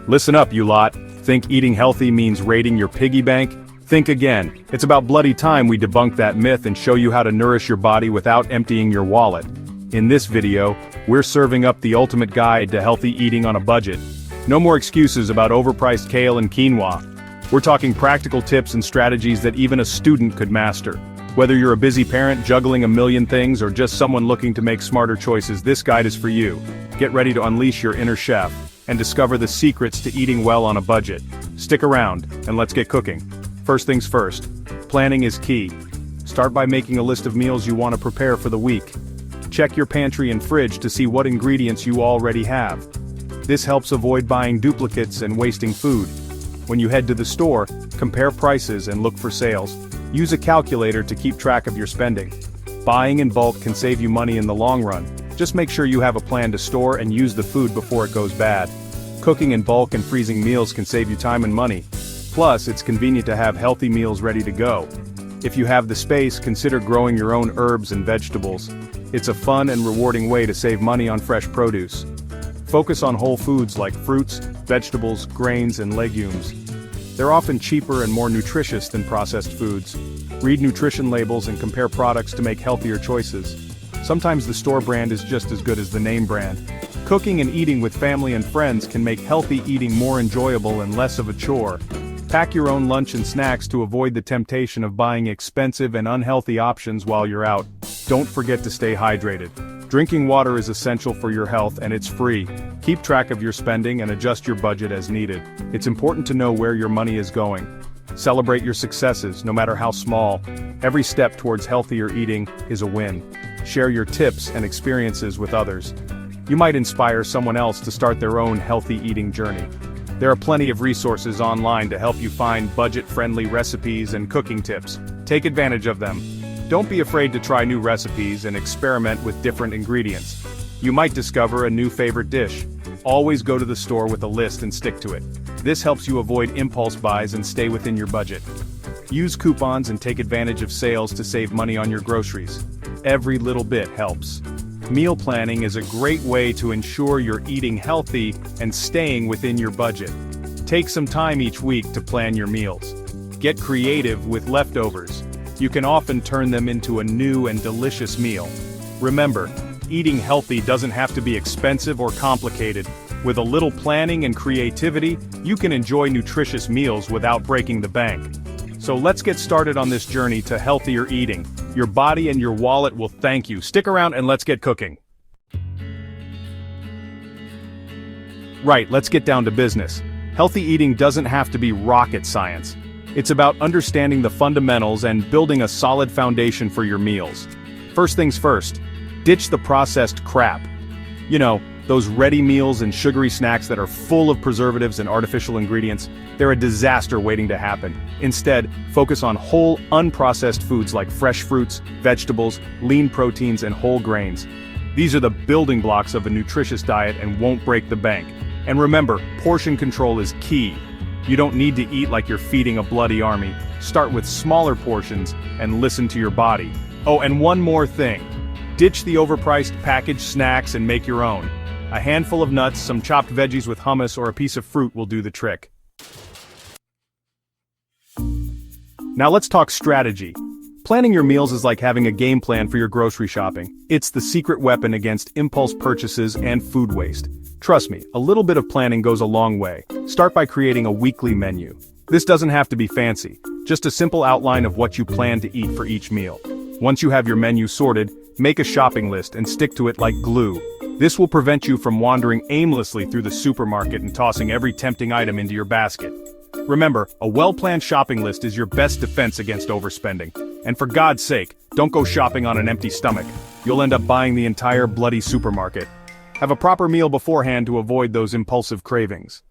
Listen up, you lot. Think eating healthy means raiding your piggy bank? Think again. It's about bloody time we debunk that myth and show you how to nourish your body without emptying your wallet. In this video, we're serving up the ultimate guide to healthy eating on a budget. No more excuses about overpriced kale and quinoa. We're talking practical tips and strategies that even a student could master. Whether you're a busy parent juggling a million things or just someone looking to make smarter choices, this guide is for you. Get ready to unleash your inner chef and discover the secrets to eating well on a budget. Stick around, and let's get cooking. First things first, planning is key. Start by making a list of meals you want to prepare for the week. Check your pantry and fridge to see what ingredients you already have. This helps avoid buying duplicates and wasting food. When you head to the store, compare prices and look for sales. Use a calculator to keep track of your spending. Buying in bulk can save you money in the long run. Just make sure you have a plan to store and use the food before it goes bad. Cooking in bulk and freezing meals can save you time and money. Plus, it's convenient to have healthy meals ready to go. If you have the space, consider growing your own herbs and vegetables. It's a fun and rewarding way to save money on fresh produce. Focus on whole foods like fruits, vegetables, grains, and legumes. They're often cheaper and more nutritious than processed foods. Read nutrition labels and compare products to make healthier choices. Sometimes the store brand is just as good as the name brand. Cooking and eating with family and friends can make healthy eating more enjoyable and less of a chore. Pack your own lunch and snacks to avoid the temptation of buying expensive and unhealthy options while you're out. Don't forget to stay hydrated. Drinking water is essential for your health and it's free. Keep track of your spending and adjust your budget as needed. It's important to know where your money is going. Celebrate your successes, no matter how small. Every step towards healthier eating is a win. Share your tips and experiences with others. You might inspire someone else to start their own healthy eating journey. There are plenty of resources online to help you find budget-friendly recipes and cooking tips. Take advantage of them. Don't be afraid to try new recipes and experiment with different ingredients. You might discover a new favorite dish. Always go to the store with a list and stick to it. This helps you avoid impulse buys and stay within your budget. Use coupons and take advantage of sales to save money on your groceries. Every little bit helps. Meal planning is a great way to ensure you're eating healthy and staying within your budget. Take some time each week to plan your meals. Get creative with leftovers. You can often turn them into a new and delicious meal. Remember, eating healthy doesn't have to be expensive or complicated. With a little planning and creativity, you can enjoy nutritious meals without breaking the bank. So let's get started on this journey to healthier eating. Your body and your wallet will thank you. Stick around and let's get cooking. Right, let's get down to business. Healthy eating doesn't have to be rocket science. It's about understanding the fundamentals and building a solid foundation for your meals. First things first, ditch the processed crap. You know, those ready meals and sugary snacks that are full of preservatives and artificial ingredients, they're a disaster waiting to happen. Instead, focus on whole, unprocessed foods like fresh fruits, vegetables, lean proteins, and whole grains. These are the building blocks of a nutritious diet and won't break the bank. And remember, portion control is key. You don't need to eat like you're feeding a bloody army. Start with smaller portions and listen to your body. Oh, and one more thing. Ditch the overpriced packaged snacks and make your own. A handful of nuts, some chopped veggies with hummus, or a piece of fruit will do the trick. Now let's talk strategy. Planning your meals is like having a game plan for your grocery shopping. It's the secret weapon against impulse purchases and food waste. Trust me, a little bit of planning goes a long way. Start by creating a weekly menu. This doesn't have to be fancy, just a simple outline of what you plan to eat for each meal. Once you have your menu sorted, make a shopping list and stick to it like glue. This will prevent you from wandering aimlessly through the supermarket and tossing every tempting item into your basket. Remember, a well-planned shopping list is your best defense against overspending. And for God's sake, don't go shopping on an empty stomach. You'll end up buying the entire bloody supermarket. Have a proper meal beforehand to avoid those impulsive cravings.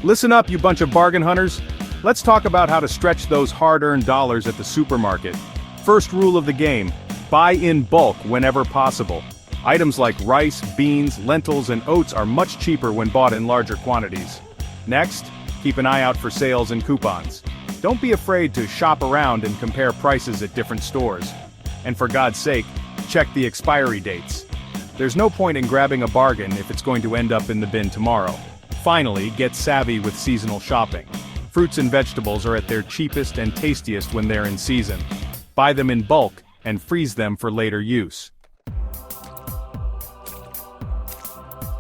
Listen up, you bunch of bargain hunters. Let's talk about how to stretch those hard-earned dollars at the supermarket. First rule of the game, buy in bulk whenever possible. Items like rice, beans, lentils, and oats are much cheaper when bought in larger quantities. Next, keep an eye out for sales and coupons. Don't be afraid to shop around and compare prices at different stores. And for God's sake, check the expiry dates. There's no point in grabbing a bargain if it's going to end up in the bin tomorrow. Finally, get savvy with seasonal shopping. Fruits and vegetables are at their cheapest and tastiest when they're in season. Buy them in bulk and freeze them for later use.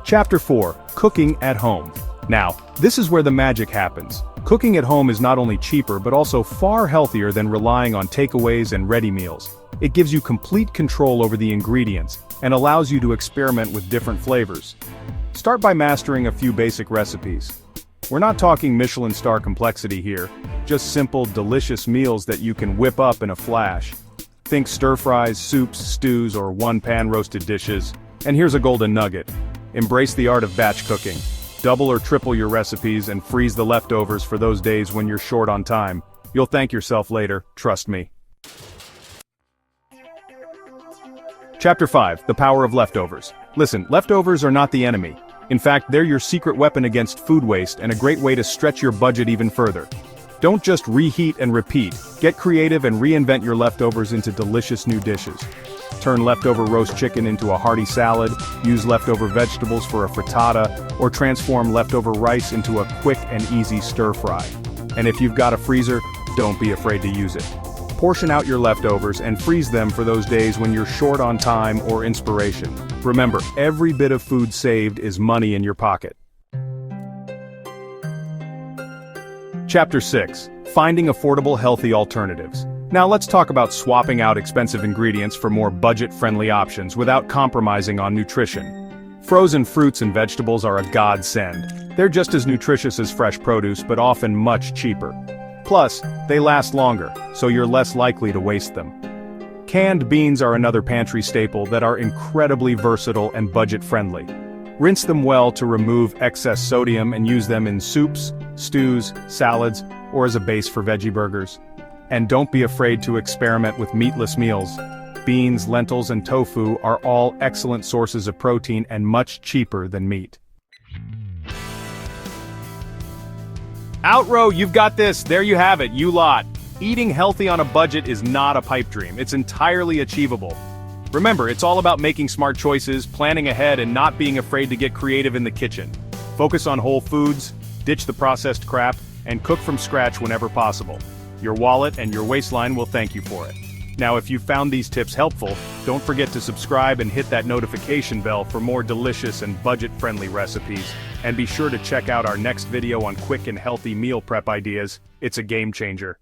Chapter 4: Cooking at Home. Now, this is where the magic happens. Cooking at home is not only cheaper but also far healthier than relying on takeaways and ready meals. It gives you complete control over the ingredients and allows you to experiment with different flavors. Start by mastering a few basic recipes. We're not talking Michelin star complexity here, just simple, delicious meals that you can whip up in a flash. Think stir-fries, soups, stews, or one-pan roasted dishes. And here's a golden nugget. Embrace the art of batch cooking. Double or triple your recipes and freeze the leftovers for those days when you're short on time. You'll thank yourself later, trust me. Chapter 5: The Power of Leftovers. Listen, leftovers are not the enemy. In fact, they're your secret weapon against food waste and a great way to stretch your budget even further. Don't just reheat and repeat. Get creative and reinvent your leftovers into delicious new dishes. Turn leftover roast chicken into a hearty salad, use leftover vegetables for a frittata, or transform leftover rice into a quick and easy stir-fry. And if you've got a freezer, don't be afraid to use it. Portion out your leftovers and freeze them for those days when you're short on time or inspiration. Remember, every bit of food saved is money in your pocket. Chapter 6: Finding Affordable Healthy Alternatives. Now let's talk about swapping out expensive ingredients for more budget-friendly options without compromising on nutrition. Frozen fruits and vegetables are a godsend. They're just as nutritious as fresh produce but often much cheaper. Plus, they last longer, so you're less likely to waste them. Canned beans are another pantry staple that are incredibly versatile and budget-friendly. Rinse them well to remove excess sodium and use them in soups, stews, salads, or as a base for veggie burgers. And don't be afraid to experiment with meatless meals. Beans, lentils, and tofu are all excellent sources of protein and much cheaper than meat. Outro, you've got this. There you have it, you lot. Eating healthy on a budget is not a pipe dream. It's entirely achievable. Remember, it's all about making smart choices, planning ahead, and not being afraid to get creative in the kitchen. Focus on whole foods, ditch the processed crap, and cook from scratch whenever possible. Your wallet and your waistline will thank you for it. Now, if you found these tips helpful, don't forget to subscribe and hit that notification bell for more delicious and budget-friendly recipes. And be sure to check out our next video on quick and healthy meal prep ideas. It's a game changer.